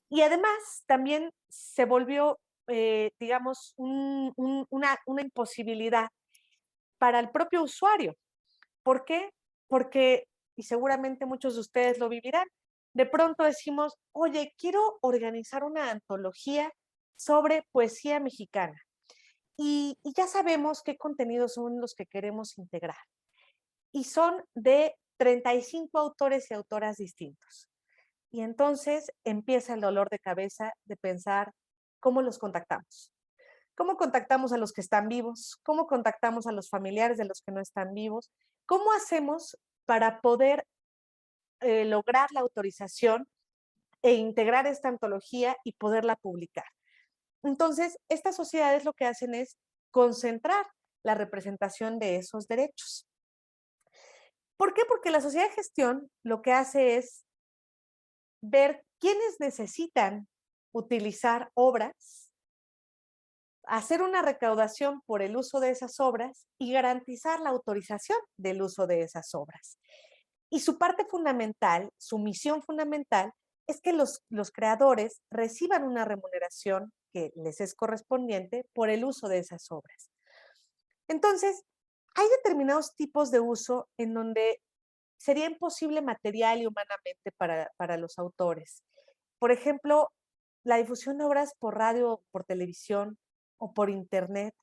Y además también se volvió, digamos, una imposibilidad para el propio usuario. ¿Por qué? Porque, y seguramente muchos de ustedes lo vivirán, de pronto decimos, oye, quiero organizar una antología sobre poesía mexicana. Y ya sabemos qué contenidos son los que queremos integrar. Y son de 35 autores y autoras distintos. Y entonces empieza el dolor de cabeza de pensar cómo los contactamos. ¿Cómo contactamos a los que están vivos? ¿Cómo contactamos a los familiares de los que no están vivos? ¿Cómo hacemos para poder lograr la autorización e integrar esta antología y poderla publicar? Entonces, estas sociedades lo que hacen es concentrar la representación de esos derechos. ¿Por qué? Porque la sociedad de gestión lo que hace es ver quiénes necesitan utilizar obras, hacer una recaudación por el uso de esas obras y garantizar la autorización del uso de esas obras. Y su parte fundamental, su misión fundamental, es que los creadores reciban una remuneración que les es correspondiente por el uso de esas obras. Entonces, hay determinados tipos de uso en donde sería imposible material y humanamente para los autores. Por ejemplo, la difusión de obras por radio, por televisión o por internet,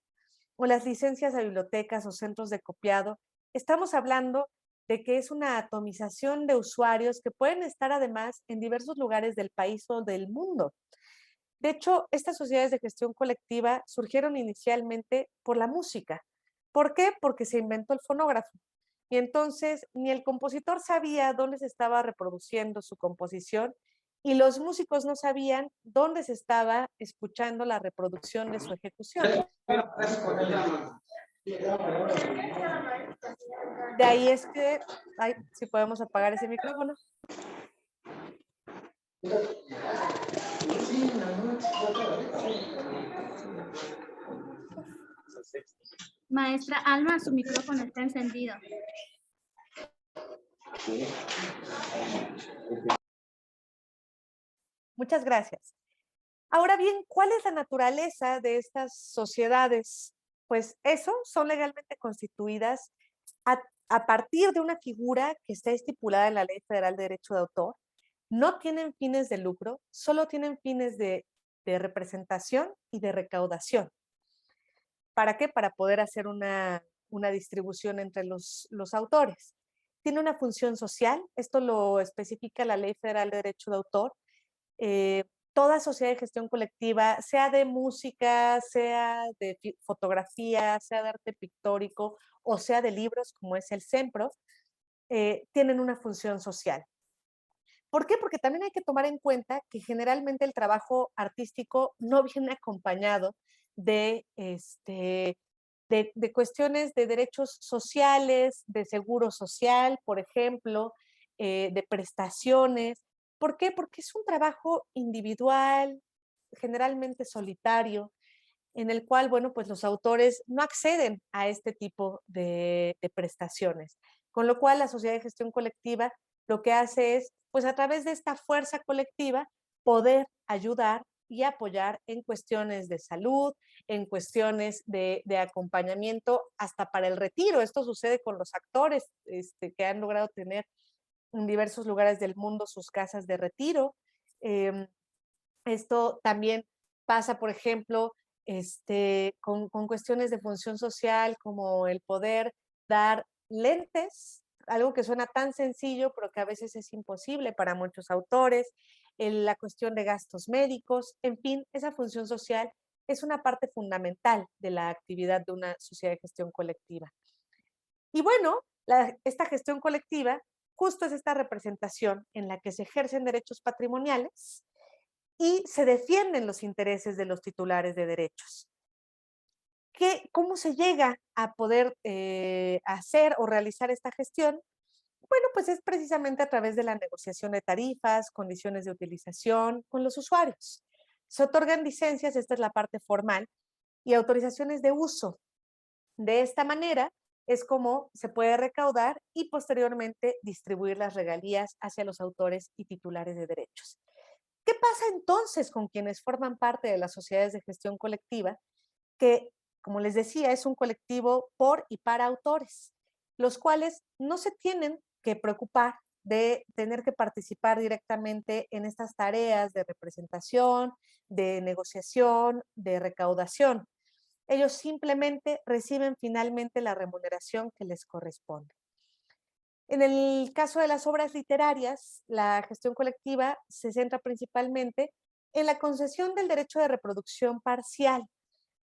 o las licencias a bibliotecas o centros de copiado. Estamos hablando de que es una atomización de usuarios que pueden estar además en diversos lugares del país o del mundo. De hecho, estas sociedades de gestión colectiva surgieron inicialmente por la música. ¿Por qué? Porque se inventó el fonógrafo. Y entonces ni el compositor sabía dónde se estaba reproduciendo su composición y los músicos no sabían dónde se estaba escuchando la reproducción de su ejecución. De ahí es que, ay, si podemos apagar ese micrófono. Maestra Alma, su micrófono está encendido. Muchas gracias. Ahora bien, ¿cuál es la naturaleza de estas sociedades? Pues eso, son legalmente constituidas a, a partir de una figura que está estipulada en la Ley Federal de Derecho de Autor. No tienen fines de lucro, solo tienen fines de representación y de recaudación. ¿Para qué? Para poder hacer una distribución entre los autores. Tiene una función social, esto lo especifica la Ley Federal de Derecho de Autor. Toda sociedad de gestión colectiva, sea de música, sea de fotografía, sea de arte pictórico o sea de libros, como es el SEMPRO, tienen una función social. ¿Por qué? Porque también hay que tomar en cuenta que generalmente el trabajo artístico no viene acompañado de, de cuestiones de derechos sociales, de seguro social, por ejemplo, de prestaciones. ¿Por qué? Porque es un trabajo individual, generalmente solitario, en el cual, bueno, pues los autores no acceden a este tipo de prestaciones. Con lo cual, la sociedad de gestión colectiva lo que hace es, pues a través de esta fuerza colectiva, poder ayudar y apoyar en cuestiones de salud, en cuestiones de acompañamiento, hasta para el retiro. Esto sucede con los actores que han logrado tener en diversos lugares del mundo sus casas de retiro. Esto también pasa, por ejemplo, con cuestiones de función social, como el poder dar lentes, algo que suena tan sencillo, pero que a veces es imposible para muchos autores, la cuestión de gastos médicos, en fin, esa función social es una parte fundamental de la actividad de una sociedad de gestión colectiva. Y bueno, esta gestión colectiva justo es esta representación en la que se ejercen derechos patrimoniales y se defienden los intereses de los titulares de derechos. ¿Cómo se llega a poder hacer o realizar esta gestión? Bueno, pues es precisamente a través de la negociación de tarifas, condiciones de utilización con los usuarios. Se otorgan licencias, esta es la parte formal, y autorizaciones de uso. De esta manera es como se puede recaudar y posteriormente distribuir las regalías hacia los autores y titulares de derechos. ¿Qué pasa entonces con quienes forman parte de las sociedades de gestión colectiva? Que, como les decía, es un colectivo por y para autores, los cuales no se tienen que preocupar de tener que participar directamente en estas tareas de representación, de negociación, de recaudación. Ellos simplemente reciben finalmente la remuneración que les corresponde. En el caso de las obras literarias, la gestión colectiva se centra principalmente en la concesión del derecho de reproducción parcial.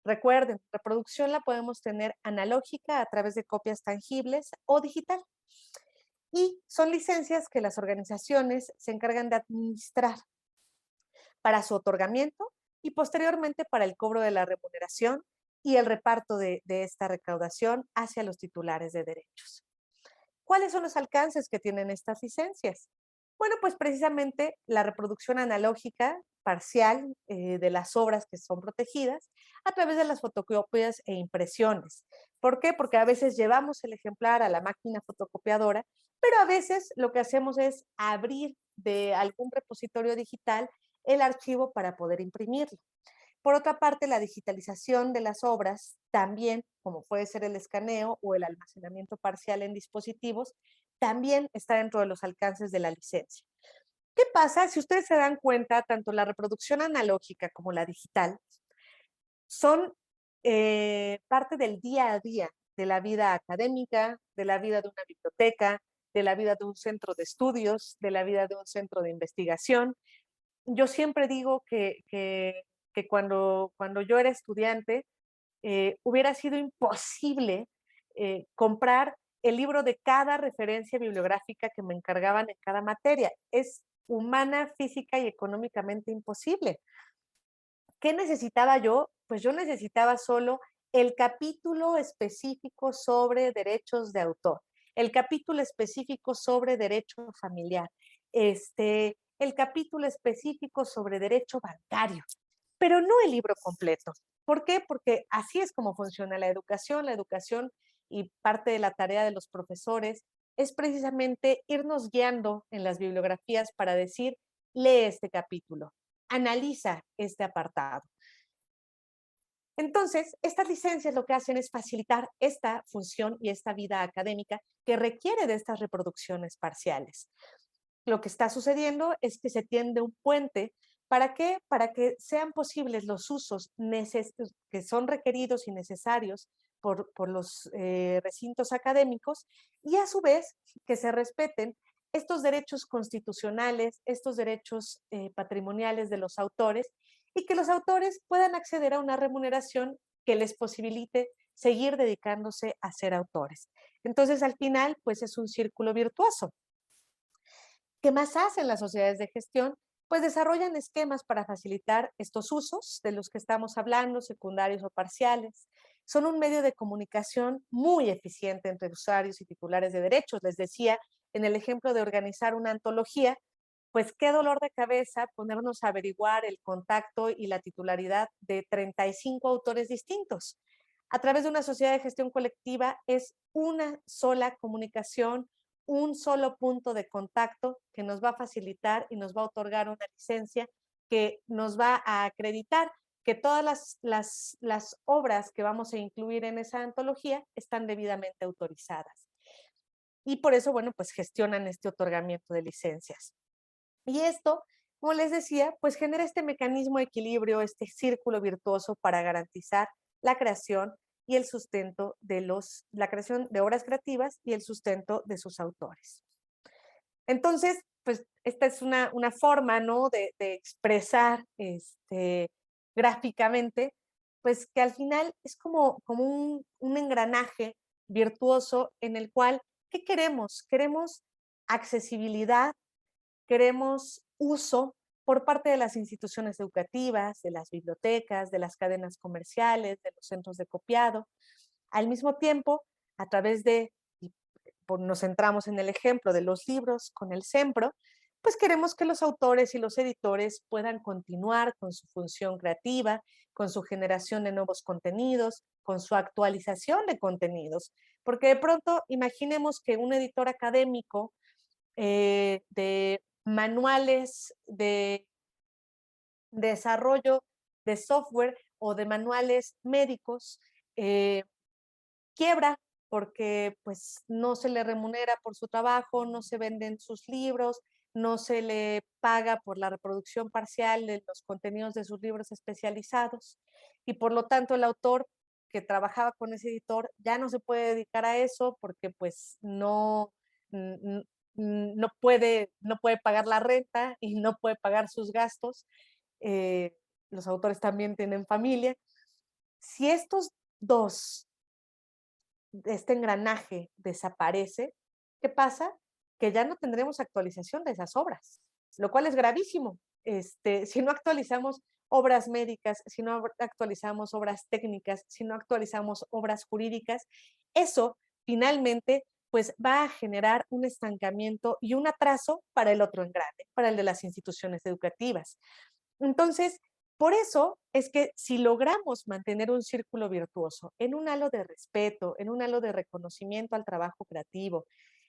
Recuerden, reproducción la podemos tener analógica a través de copias tangibles o digital. Y son licencias que las organizaciones se encargan de administrar para su otorgamiento y posteriormente para el cobro de la remuneración y el reparto de esta recaudación hacia los titulares de derechos. ¿Cuáles son los alcances que tienen estas licencias? Bueno, pues precisamente la reproducción analógica parcial de las obras que son protegidas a través de las fotocopias e impresiones. ¿Por qué? Porque a veces llevamos el ejemplar a la máquina fotocopiadora, pero a veces lo que hacemos es abrir de algún repositorio digital el archivo para poder imprimirlo. Por otra parte, la digitalización de las obras también, como puede ser el escaneo o el almacenamiento parcial en dispositivos, también está dentro de los alcances de la licencia. ¿Qué pasa? Si ustedes se dan cuenta, tanto la reproducción analógica como la digital son parte del día a día de la vida académica, de la vida de una biblioteca, de la vida de un centro de estudios, de la vida de un centro de investigación. Yo siempre digo que cuando yo era estudiante, hubiera sido imposible comprar el libro de cada referencia bibliográfica que me encargaban en cada materia. Es humana, física y económicamente imposible. ¿Qué necesitaba yo? Pues yo necesitaba solo el capítulo específico sobre derechos de autor, el capítulo específico sobre derecho familiar, el capítulo específico sobre derecho bancario, pero no el libro completo. ¿Por qué? Porque así es como funciona la educación. La educación y parte de la tarea de los profesores es precisamente irnos guiando en las bibliografías para decir, lee este capítulo, analiza este apartado. Entonces, estas licencias lo que hacen es facilitar esta función y esta vida académica que requiere de estas reproducciones parciales. Lo que está sucediendo es que se tiende un puente. ¿Para qué? Para que sean posibles los usos que son requeridos y necesarios por los recintos académicos y a su vez que se respeten estos derechos constitucionales, estos derechos patrimoniales de los autores y que los autores puedan acceder a una remuneración que les posibilite seguir dedicándose a ser autores. Entonces, al final, pues es un círculo virtuoso. ¿Qué más hacen las sociedades de gestión? Pues desarrollan esquemas para facilitar estos usos de los que estamos hablando, secundarios o parciales. Son un medio de comunicación muy eficiente entre usuarios y titulares de derechos. Les decía, en el ejemplo de organizar una antología, pues qué dolor de cabeza ponernos a averiguar el contacto y la titularidad de 35 autores distintos. A través de una sociedad de gestión colectiva es una sola comunicación, un solo punto de contacto que nos va a facilitar y nos va a otorgar una licencia que nos va a acreditar que todas las obras que vamos a incluir en esa antología están debidamente autorizadas. Y por eso, bueno, pues gestionan este otorgamiento de licencias. Y esto, como les decía, pues genera este mecanismo de equilibrio, este círculo virtuoso para garantizar la creación y el sustento de la creación de obras creativas y el sustento de sus autores. Entonces, pues esta es una forma, ¿no?, de expresar gráficamente, pues que al final es como un engranaje virtuoso en el cual, ¿qué queremos? Queremos accesibilidad, queremos uso por parte de las instituciones educativas, de las bibliotecas, de las cadenas comerciales, de los centros de copiado. Al mismo tiempo, a través de, nos centramos en el ejemplo de los libros con el SEMPRO, pues queremos que los autores y los editores puedan continuar con su función creativa, con su generación de nuevos contenidos, con su actualización de contenidos. Porque de pronto, imaginemos que un editor académico de manuales de desarrollo de software o de manuales médicos quiebra porque pues no se le remunera por su trabajo, no se venden sus libros, no se le paga por la reproducción parcial de los contenidos de sus libros especializados y por lo tanto el autor que trabajaba con ese editor ya no se puede dedicar a eso porque pues no puede pagar la renta y no puede pagar sus gastos. Los autores también tienen familia. Si estos dos, este engranaje desaparece, ¿qué pasa? Que ya no tendremos actualización de esas obras, lo cual es gravísimo. Si no actualizamos obras médicas, si no actualizamos obras técnicas, si no actualizamos obras jurídicas, eso finalmente pues va a generar un estancamiento y un atraso para el otro engrane, para el de las instituciones educativas. Entonces, por eso es que si logramos mantener un círculo virtuoso en un halo de respeto, en un halo de reconocimiento al trabajo creativo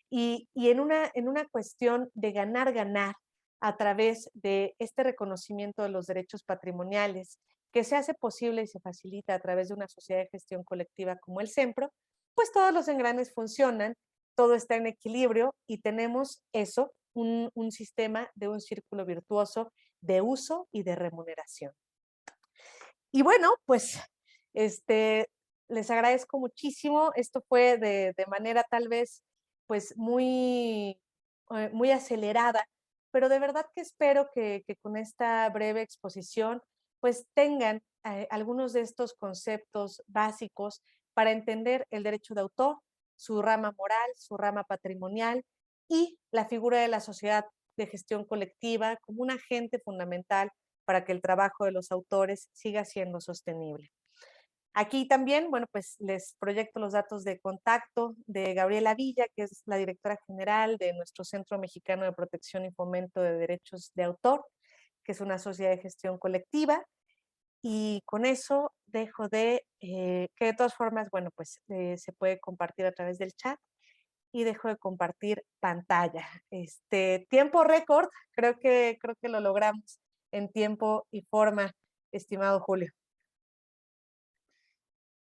y en una cuestión de ganar a través de este reconocimiento de los derechos patrimoniales que se hace posible y se facilita a través de una sociedad de gestión colectiva como el SEMPRO, pues todos los engranes funcionan, todo está en equilibrio y tenemos eso, un sistema de un círculo virtuoso de uso y de remuneración. Y bueno, pues les agradezco muchísimo. Esto fue de manera tal vez pues muy acelerada, pero de verdad que espero que con esta breve exposición pues tengan algunos de estos conceptos básicos para entender el derecho de autor, su rama moral, su rama patrimonial y la figura de la sociedad de gestión colectiva como un agente fundamental para que el trabajo de los autores siga siendo sostenible. Aquí también, bueno, pues les proyecto los datos de contacto de Gabriela Villa, que es la directora general de nuestro Centro Mexicano de Protección y Fomento de Derechos de Autor, que es una sociedad de gestión colectiva. Y con eso dejo que de todas formas, bueno, pues se puede compartir a través del chat y dejo de compartir pantalla. Tiempo récord, creo que lo logramos en tiempo y forma, estimado Julio.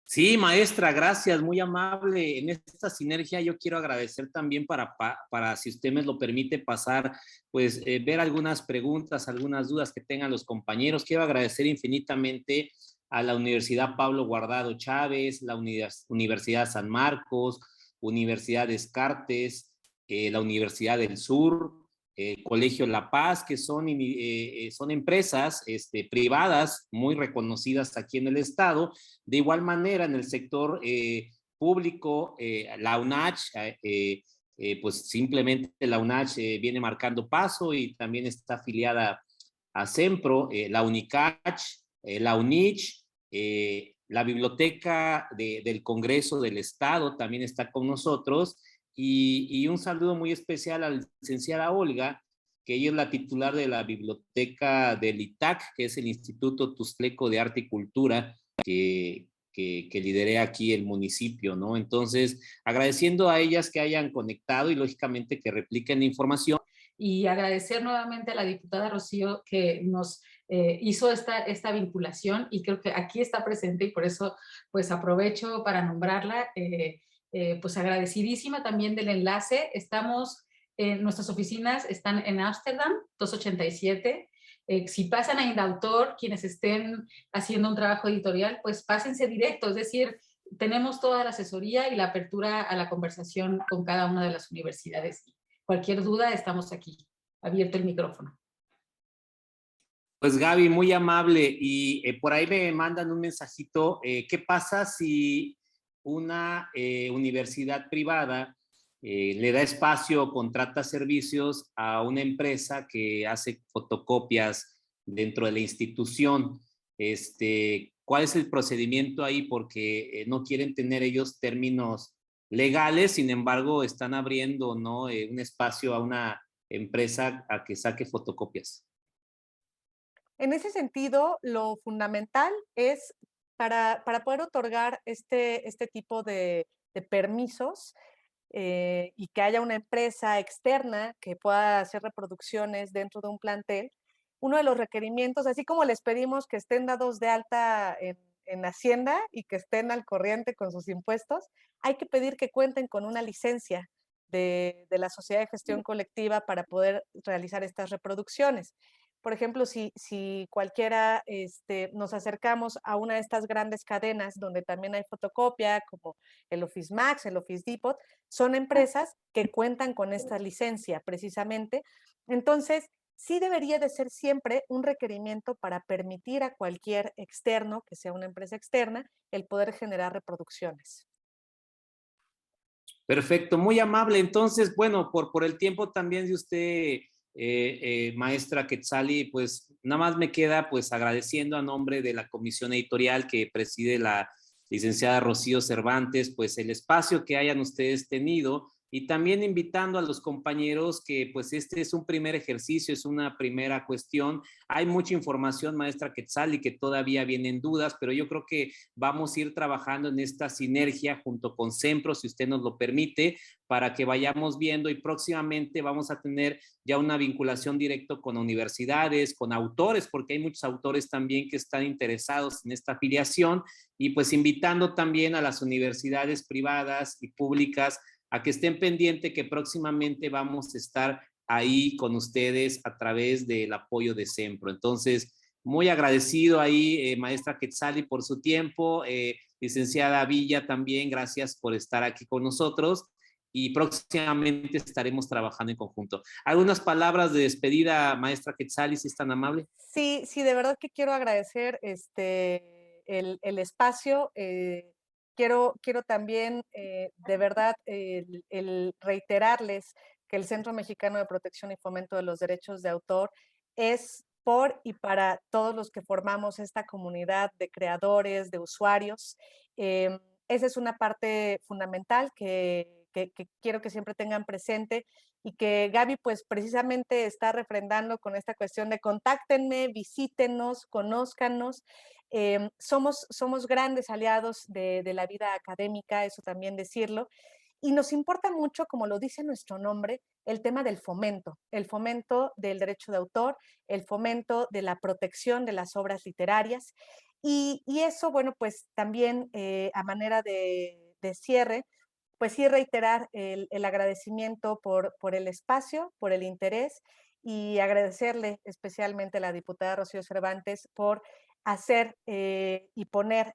Sí, maestra, gracias, muy amable. En esta sinergia yo quiero agradecer también para si usted me lo permite, pasar, pues ver algunas preguntas, algunas dudas que tengan los compañeros. Quiero agradecer infinitamente a la Universidad Pablo Guardado Chávez, la Universidad San Marcos, Universidad Descartes, la Universidad del Sur, Colegio La Paz, que son empresas privadas muy reconocidas aquí en el estado. De igual manera, en el sector público, la UNACH, pues simplemente la UNACH viene marcando paso y también está afiliada a SEMPRO, la UNICACH, la UNICH, la Biblioteca del Congreso del Estado también está con nosotros. Y un saludo muy especial a la licenciada Olga, que ella es la titular de la biblioteca del ITAC, que es el Instituto Tuxtleco de Arte y Cultura, que lideré aquí el municipio, ¿no? Entonces, agradeciendo a ellas que hayan conectado y lógicamente que repliquen la información. Y agradecer nuevamente a la diputada Rocío que nos hizo esta vinculación, y creo que aquí está presente y por eso pues aprovecho para nombrarla. Pues agradecidísima también del enlace. Nuestras oficinas están en Ámsterdam, 287. Si pasan a Indautor, quienes estén haciendo un trabajo editorial, pues pásense directo, es decir, tenemos toda la asesoría y la apertura a la conversación con cada una de las universidades. Cualquier duda, estamos aquí, abierto el micrófono. Pues Gaby, muy amable, y por ahí me mandan un mensajito. ¿Qué pasa si una universidad privada le da espacio o contrata servicios a una empresa que hace fotocopias dentro de la institución? ¿Cuál es el procedimiento ahí? Porque no quieren tener ellos términos legales, sin embargo, están abriendo, ¿no? Un espacio a una empresa a que saque fotocopias. En ese sentido, lo fundamental es para poder otorgar este tipo de permisos y que haya una empresa externa que pueda hacer reproducciones dentro de un plantel, uno de los requerimientos, así como les pedimos que estén dados de alta en Hacienda y que estén al corriente con sus impuestos, hay que pedir que cuenten con una licencia de la Sociedad de Gestión Colectiva para poder realizar estas reproducciones. Por ejemplo, si cualquiera nos acercamos a una de estas grandes cadenas donde también hay fotocopia, como el Office Max, el Office Depot, son empresas que cuentan con esta licencia precisamente. Entonces, sí debería de ser siempre un requerimiento para permitir a cualquier externo, que sea una empresa externa, el poder generar reproducciones. Perfecto, muy amable. Entonces, bueno, por el tiempo también de usted, maestra Quetzali, pues nada más me queda pues agradeciendo a nombre de la comisión editorial que preside la licenciada Rocío Cervantes, pues el espacio que hayan ustedes tenido, y también invitando a los compañeros que pues este es un primer ejercicio, es una primera cuestión. Hay mucha información, maestra Quetzali, que todavía vienen dudas, pero yo creo que vamos a ir trabajando en esta sinergia junto con SEMPRO, si usted nos lo permite, para que vayamos viendo, y próximamente vamos a tener ya una vinculación directa con universidades, con autores, porque hay muchos autores también que están interesados en esta afiliación, y pues invitando también a las universidades privadas y públicas a que estén pendientes, que próximamente vamos a estar ahí con ustedes a través del apoyo de SEMPRO. Entonces, muy agradecido ahí, maestra Quetzali, por su tiempo, licenciada Villa también, gracias por estar aquí con nosotros, y próximamente estaremos trabajando en conjunto. ¿Algunas palabras de despedida, maestra Quetzali, si es tan amable? Sí, de verdad que quiero agradecer el espacio. Quiero también, de verdad, el reiterarles que el Centro Mexicano de Protección y Fomento de los Derechos de Autor es por y para todos los que formamos esta comunidad de creadores, de usuarios. Esa es una parte fundamental que quiero que siempre tengan presente, y que Gaby pues precisamente está refrendando con esta cuestión de contáctenme, visítenos, conózcanos. Somos grandes aliados de la vida académica, eso también decirlo. Y nos importa mucho, como lo dice nuestro nombre, el tema del fomento, el fomento del derecho de autor, el fomento de la protección de las obras literarias. Y eso, bueno, pues también a manera de cierre, pues sí reiterar el agradecimiento por el espacio, por el interés y agradecerle especialmente a la diputada Rocío Cervantes por hacer y poner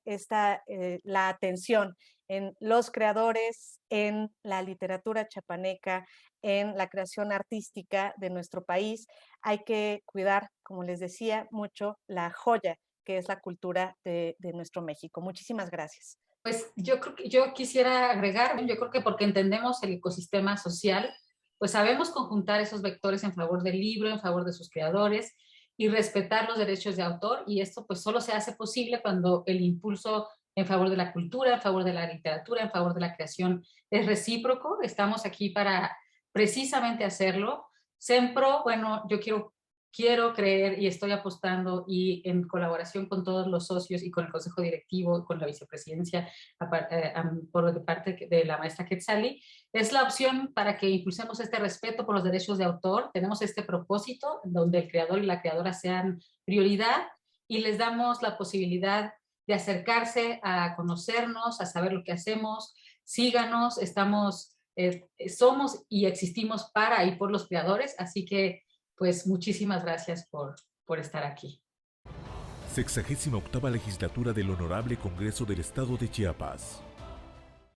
la atención en los creadores, en la literatura chiapaneca, en la creación artística de nuestro país. Hay que cuidar, como les decía, mucho la joya que es la cultura de nuestro México. Muchísimas gracias. Pues yo creo que yo quisiera agregar, yo creo que porque entendemos el ecosistema social, pues sabemos conjuntar esos vectores en favor del libro, en favor de sus creadores y respetar los derechos de autor, y esto pues solo se hace posible cuando el impulso en favor de la cultura, en favor de la literatura, en favor de la creación es recíproco. Estamos aquí para precisamente hacerlo. Sempro, bueno, yo quiero creer y estoy apostando, y en colaboración con todos los socios y con el consejo directivo, con la vicepresidencia por parte de la maestra Quetzali, es la opción para que impulsemos este respeto por los derechos de autor. Tenemos este propósito donde el creador y la creadora sean prioridad, y les damos la posibilidad de acercarse a conocernos, a saber lo que hacemos. Síganos, somos y existimos para y por los creadores, así que pues muchísimas gracias por estar aquí. 68ª Legislatura del Honorable Congreso del Estado de Chiapas.